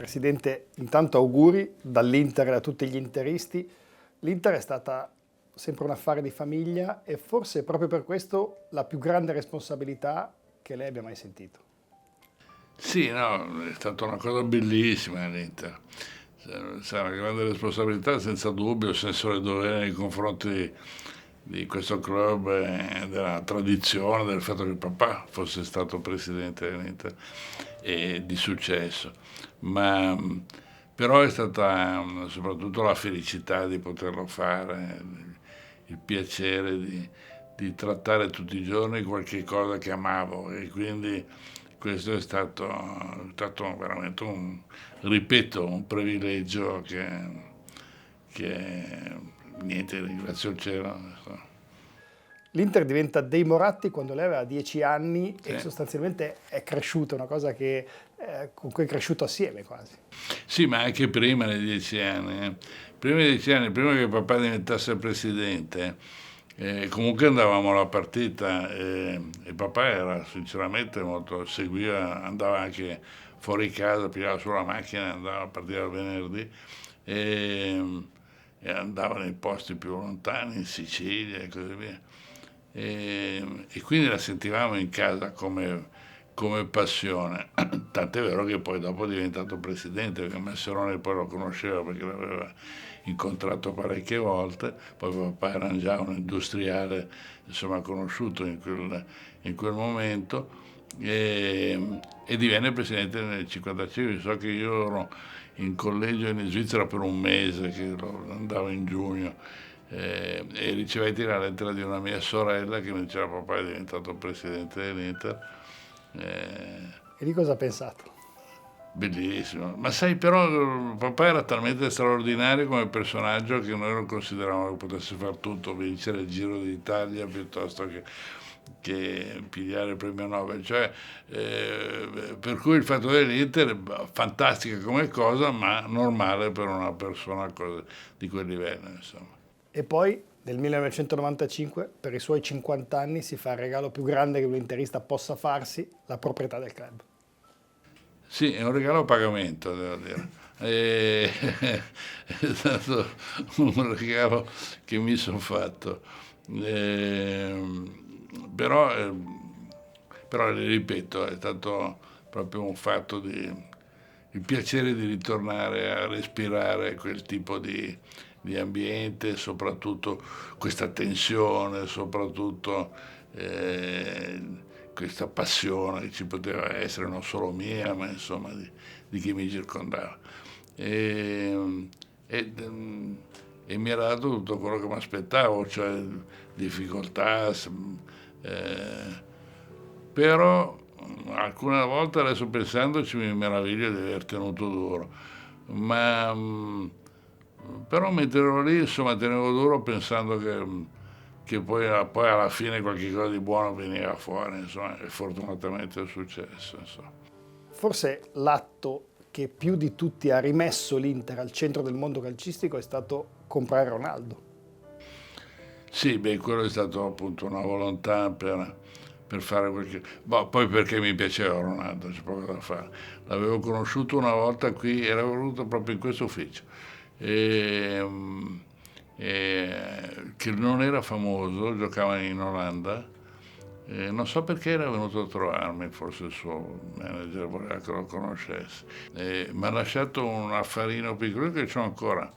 Presidente, intanto auguri dall'Inter a tutti gli interisti. L'Inter è stata sempre un affare di famiglia e forse proprio per questo la più grande responsabilità che lei abbia mai sentito. Sì, no, è stata una cosa bellissima l'Inter. C'è una grande responsabilità, senza dubbio, senso di dovere nei confronti di questo club, della tradizione, del fatto che il papà fosse stato presidente dell'Inter e di successo. Ma però è stata soprattutto la felicità di poterlo fare, il piacere di trattare tutti i giorni qualche cosa che amavo e quindi questo è stato veramente ripeto, un privilegio che niente, ringrazio il cielo. L'Inter diventa dei Moratti quando lei aveva 10 anni Sì. e sostanzialmente è cresciuta, una cosa con cui è cresciuto assieme quasi. Sì, ma anche prima dei 10 anni. Prima dei 10 anni, prima che papà diventasse presidente, comunque andavamo alla partita e papà era sinceramente molto, seguiva, andava anche fuori casa, pigliava sulla macchina, andava a partire il venerdì e, e andava nei posti più lontani, in Sicilia e così via. E quindi la sentivamo in casa come passione. Tant'è vero che poi dopo è diventato presidente, perché Messerone poi lo conosceva perché l'aveva incontrato parecchie volte, poi papà era già un industriale insomma, conosciuto in quel momento e divenne presidente nel 1955. So che io ero in collegio in Svizzera per un mese, che andavo in giugno, e ricevetti la lettera di una mia sorella che mi diceva papà è diventato presidente dell'Inter. E di cosa ha pensato? Bellissimo, ma sai però papà era talmente straordinario come personaggio che noi lo consideravamo che potesse fare tutto, vincere il Giro d'Italia piuttosto che pigliare il premio Nobel, cioè, per cui il fatto dell'Inter è fantastica come cosa ma normale per una persona di quel livello insomma. E poi nel 1995, per i suoi 50 anni, si fa il regalo più grande che un interista possa farsi, la proprietà del club. Sì, è un regalo a pagamento, devo dire. È stato un regalo che mi sono fatto. Però, però, ripeto, è stato proprio un fatto il piacere di ritornare a respirare quel tipo di ambiente, soprattutto questa tensione, soprattutto eh, questa passione che ci poteva essere non solo mia, ma insomma di chi mi circondava. E, e, e mi era dato tutto quello che mi aspettavo, cioè difficoltà, però alcune volte adesso pensandoci mi meraviglio di aver tenuto duro, ma però mentre ero lì insomma tenevo duro pensando che poi alla fine qualche cosa di buono veniva fuori, insomma, e fortunatamente è successo. Insomma. Forse l'atto che più di tutti ha rimesso l'Inter al centro del mondo calcistico è stato comprare Ronaldo. Sì, beh, quello è stato appunto una volontà per fare qualche. Boh, poi perché mi piaceva Ronaldo, c'è poco da fare. L'avevo conosciuto una volta qui, era venuto proprio in questo ufficio. E, che non era famoso, giocava in Olanda. Non so perché era venuto a trovarmi, forse il suo manager voleva che lo conoscesse. Mi ha lasciato un affarino piccolo che ho ancora,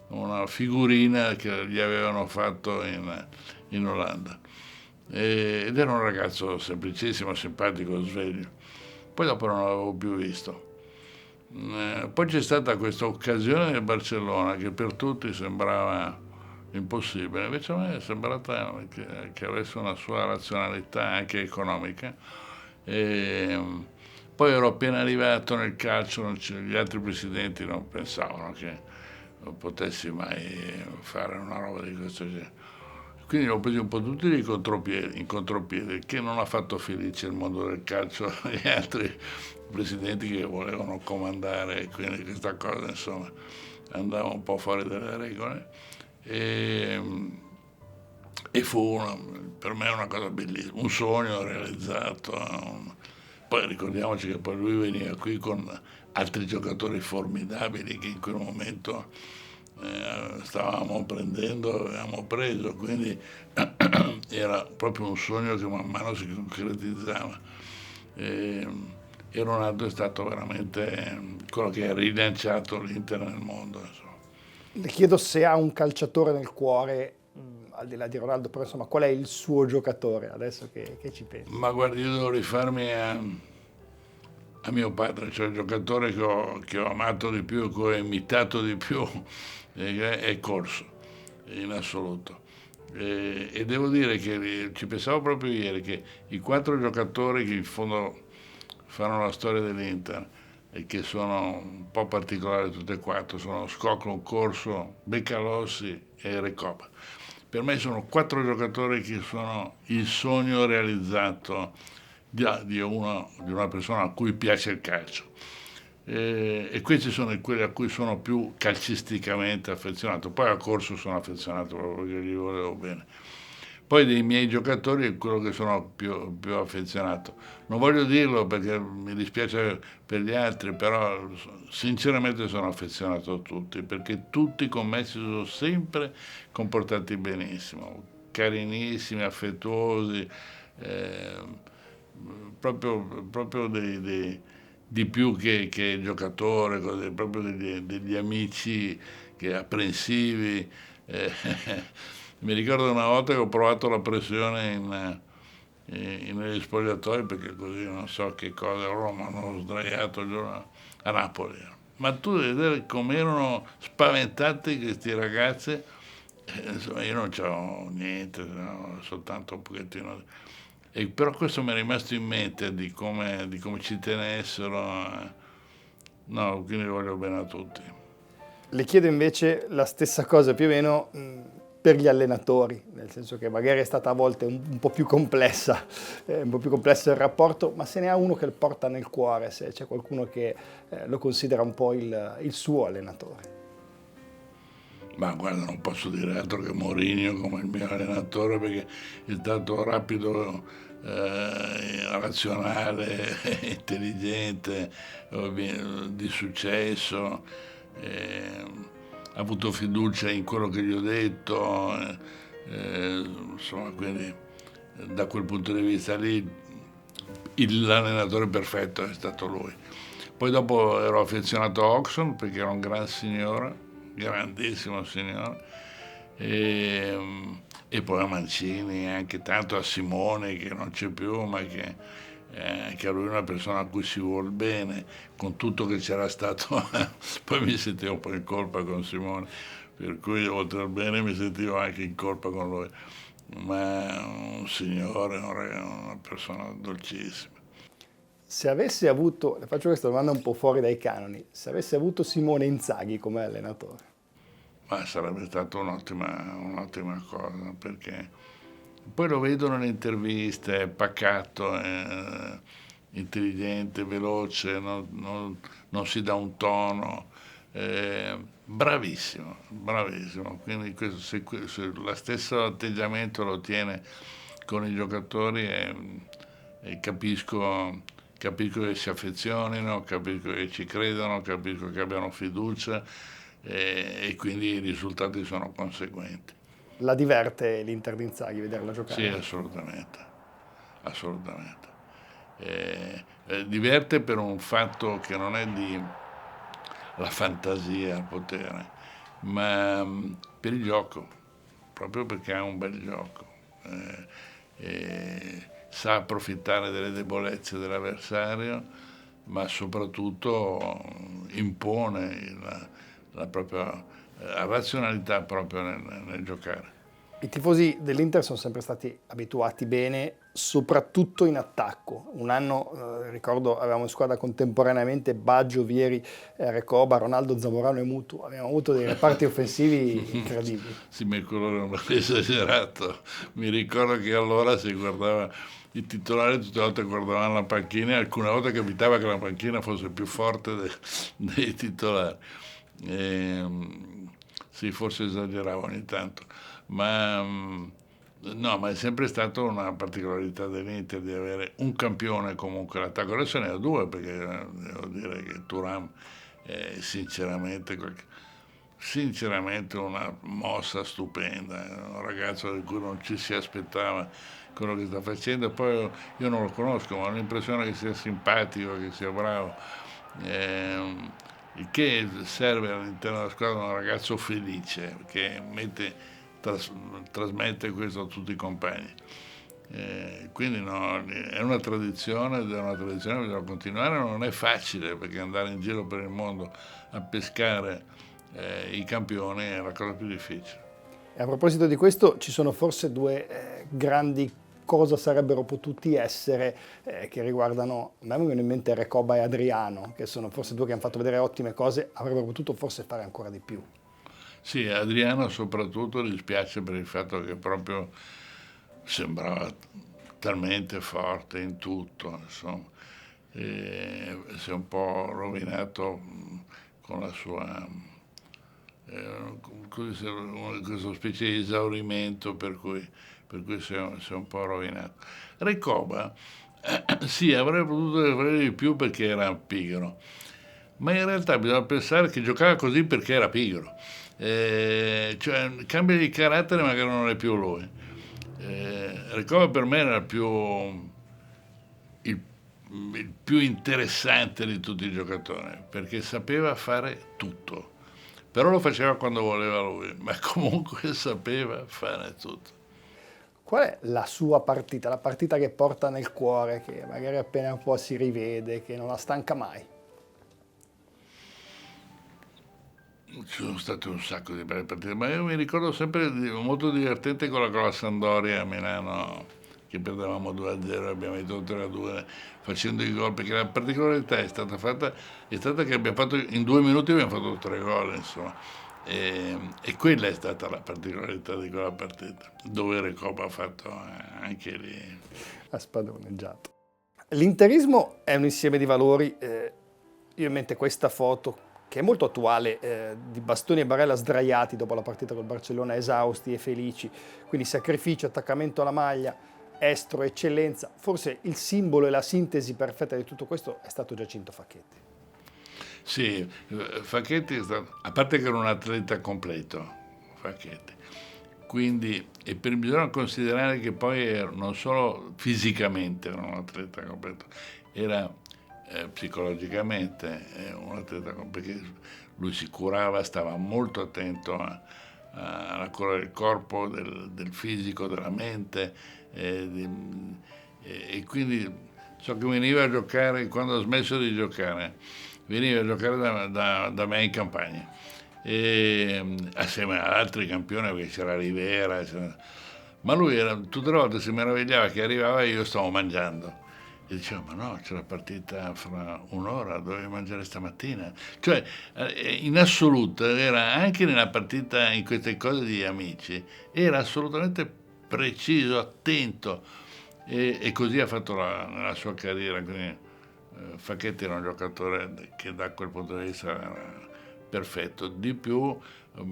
una figurina che gli avevano fatto in Olanda. Ed era un ragazzo semplicissimo, simpatico, sveglio. Poi dopo non l'avevo più visto. Poi c'è stata questa occasione nel Barcellona che per tutti sembrava impossibile, invece a me è sembrata che avesse una sua razionalità anche economica. E, poi ero appena arrivato nel calcio, gli altri presidenti non pensavano che potessi mai fare una roba di questo genere. Quindi l'ho preso un po' tutti in contropiede, che non ha fatto felice il mondo del calcio e altri presidenti che volevano comandare, quindi questa cosa insomma andava un po' fuori dalle regole. E, per me una cosa bellissima, un sogno realizzato, Poi ricordiamoci che poi lui veniva qui con altri giocatori formidabili che in quel momento stavamo prendendo, avevamo preso, quindi era proprio un sogno che man mano si concretizzava. E, e Ronaldo è stato veramente quello che ha rilanciato l'Inter nel mondo. Insomma. Le chiedo se ha un calciatore nel cuore, al di là di Ronaldo, però insomma, qual è il suo giocatore adesso che ci pensi? Ma guardi, io devo rifarmi a mio padre, cioè il giocatore che ho amato di più, che ho imitato di più, è Corso, in assoluto. E devo dire che ci pensavo proprio ieri, che i 4 giocatori che in fondo fanno la storia dell'Inter e che sono un po' particolari tutte e 4, sono Scocco, Corso, Beccalossi e Recoba. Per me sono 4 giocatori che sono il sogno realizzato di una persona a cui piace il calcio. E questi sono quelli a cui sono più calcisticamente affezionato. Poi a Corso sono affezionato proprio perché gli volevo bene. Poi dei miei giocatori è quello che sono più affezionato. Non voglio dirlo perché mi dispiace per gli altri, però sinceramente sono affezionato a tutti, perché tutti con me si sono sempre comportati benissimo, carinissimi, affettuosi, eh, proprio di più che giocatore, proprio degli amici apprensivi. eh, Mi ricordo una volta che ho provato la pressione negli spogliatoi perché così non so che cosa a Roma hanno sdraiato a Napoli. Ma tu devi vedere come erano spaventati questi ragazzi, insomma io non c'ho niente, no, soltanto un pochettino. E però questo mi è rimasto in mente di come ci tenessero. No, quindi voglio bene a tutti. Le chiedo invece la stessa cosa più o meno per gli allenatori, nel senso che magari è stata a volte un po' più complessa, un po' più complesso il rapporto, ma se ne ha uno che lo porta nel cuore, se c'è qualcuno che lo considera un po' il suo allenatore. Ma guarda, non posso dire altro che Mourinho come il mio allenatore perché è stato rapido, razionale, intelligente, di successo, ha avuto fiducia in quello che gli ho detto, insomma, quindi da quel punto di vista lì l'allenatore perfetto è stato lui. Poi dopo ero affezionato a Oxon perché era un gran signore, grandissimo signore, e poi a Mancini, anche tanto a Simone che non c'è più, ma che a lui è una persona a cui si vuol bene, con tutto che c'era stato, poi mi sentivo un po' in colpa con Simone, per cui oltre al bene mi sentivo anche in colpa con lui, ma un signore, una persona dolcissima. Se avesse avuto, le faccio questa domanda un po' fuori dai canoni, se avesse avuto Simone Inzaghi come allenatore, Ma sarebbe stata un'ottima cosa, perché poi lo vedo nelle interviste, è pacato, è intelligente, veloce, non si dà un tono, bravissimo, bravissimo. Quindi se lo stesso atteggiamento lo tiene con i giocatori e capisco che si affezionino, capisco che ci credano, capisco che abbiano fiducia e quindi i risultati sono conseguenti. la diverte l'Inter di Inzaghi vederla Sì, giocare? assolutamente, assolutamente. Diverte per un fatto che non è di la fantasia, il potere, ma per il gioco, proprio perché ha un bel gioco. Sa approfittare delle debolezze dell'avversario, ma soprattutto impone la propria razionalità proprio nel giocare. I tifosi dell'Inter sono sempre stati abituati bene, soprattutto in attacco. Un anno, ricordo, avevamo in squadra contemporaneamente Baggio, Vieri, Recoba, Ronaldo, Zamorano e Mutu. Abbiamo avuto dei reparti offensivi incredibili. Sì, ma quello non è esagerato. Mi ricordo che allora si guardava i titolari, tutte le volte guardavano la panchina e alcune volte capitava che la panchina fosse più forte dei titolari. Sì, forse esageravo ogni tanto, ma No, ma è sempre stata una particolarità dell'Inter di avere un campione comunque all'attacco. Adesso ne ha due perché devo dire che Thuram è sinceramente una mossa stupenda, è un ragazzo di cui non ci si aspettava quello che sta facendo. Poi io non lo conosco, ma ho l'impressione che sia simpatico, che sia bravo. Il che serve all'interno della squadra un ragazzo felice che tras- trasmette questo a tutti i compagni. Quindi no, è una tradizione ed è una tradizione che bisogna continuare, non è facile perché andare in giro per il mondo a pescare i campioni è la cosa più difficile. E a proposito di questo, ci sono forse due grandi cosa sarebbero potuti essere che riguardano, a me vengono in mente Recoba e Adriano, che sono forse due che hanno fatto vedere ottime cose, avrebbero potuto forse fare ancora di più. Sì, Adriano soprattutto dispiace per il fatto che proprio sembrava talmente forte in tutto, insomma, e si è un po' rovinato con la sua, questa specie di esaurimento per cui si è un po' rovinato. Recoba, sì, avrebbe potuto avere di più perché era pigro, ma in realtà bisogna pensare che giocava così perché era pigro. Cioè cambia di carattere magari non è più lui. Recoba per me era il, il più interessante di tutti i giocatori perché sapeva fare tutto, però lo faceva quando voleva lui, ma comunque sapeva fare tutto. Qual è la sua partita, la partita che porta nel cuore, che magari appena un po' si rivede, che non la stanca mai? Ci sono state un sacco di belle partite, ma io mi ricordo sempre molto divertente quella con la Sampdoria a Milano, che perdevamo 2-0 e abbiamo vinto 3-2 facendo i gol, perché la particolarità è stata che abbiamo fatto in 2 minuti abbiamo fatto 3 gol, insomma. E quella è stata la particolarità di quella partita, dove Recoba ha fatto anche lì. Ha spadroneggiato. L'interismo è un insieme di valori, io ho in mente questa foto che è molto attuale, di Bastoni e Barella sdraiati dopo la partita col Barcellona, esausti e felici, quindi sacrificio, attaccamento alla maglia, estro, eccellenza. Forse il simbolo e la sintesi perfetta di tutto questo è stato Giacinto Facchetti. Sì, Facchetti a parte che era un atleta completo, Facchetti, quindi, bisogna considerare che poi non solo fisicamente era un atleta completo, era psicologicamente un atleta completo, perché lui si curava, stava molto attento alla cura del corpo, del fisico, della mente, e quindi so che veniva a giocare, quando ha smesso di giocare, veniva a giocare da me in campagna assieme ad altri campioni perché c'era Rivera, ma lui tutte le volte si meravigliava che arrivava e io stavo mangiando e diceva ma no, c'è la partita fra un'ora, dovevi mangiare stamattina, cioè in assoluto era anche nella partita, in queste cose di amici, era assolutamente preciso, attento e così ha fatto nella sua carriera. Quindi, Facchetti era un giocatore che da quel punto di vista era perfetto. Di più,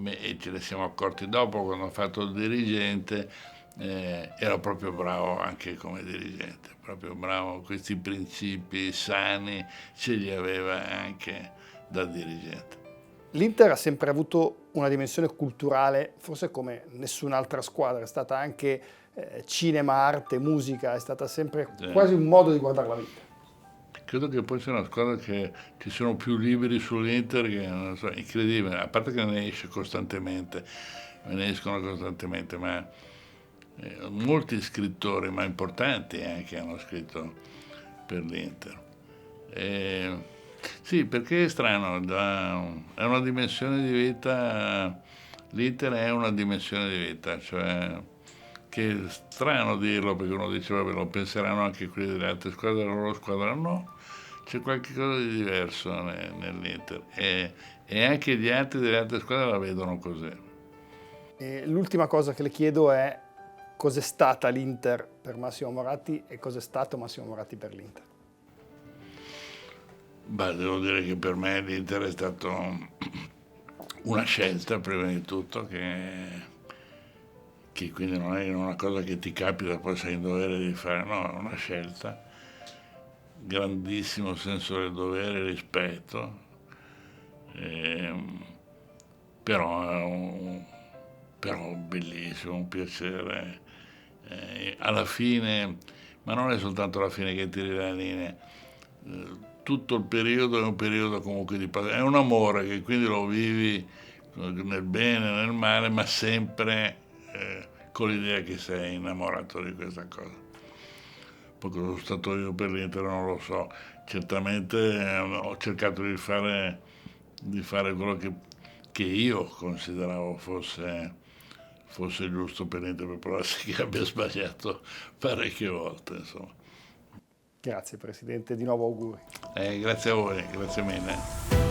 e ce ne siamo accorti dopo quando ha fatto il dirigente, era proprio bravo anche come dirigente, proprio bravo, questi principi sani ce li aveva anche da dirigente. L'Inter ha sempre avuto una dimensione culturale, forse come nessun'altra squadra, è stata anche cinema, arte, musica, è stata sempre quasi un modo di guardare la vita. Credo che poi sia una squadra che ci sono più libri sull'Inter che non so, incredibile, a parte che ne esce costantemente, ne escono costantemente, ma molti scrittori, ma importanti anche, hanno scritto per l'Inter. E, sì, perché è strano, è una dimensione di vita, l'Inter è una dimensione di vita, cioè che è strano dirlo perché uno dice vabbè lo penseranno anche quelli delle altre squadre, la loro squadra no, c'è qualcosa di diverso nell'Inter e anche gli altri delle altre squadre la vedono così. E l'ultima cosa che le chiedo è cos'è stata l'Inter per Massimo Moratti e cos'è stato Massimo Moratti per l'Inter. Beh, devo dire che per me l'Inter è stato una scelta prima di tutto che quindi non è una cosa che ti capita, poi sei in dovere di fare, no, è una scelta, grandissimo senso del dovere e rispetto, però è però bellissimo, un piacere. Alla fine, ma non è soltanto la fine che tiri la linea, tutto il periodo è un periodo comunque di passione, è un amore che quindi lo vivi nel bene, nel male, ma sempre con l'idea che sei innamorato di questa cosa. Poi cosa sono stato io per l'Inter non lo so, certamente ho cercato di fare quello che io consideravo fosse giusto per l'Inter, per provarsi che abbia sbagliato parecchie volte, insomma. Grazie Presidente, di nuovo auguri. Grazie a voi, grazie mille.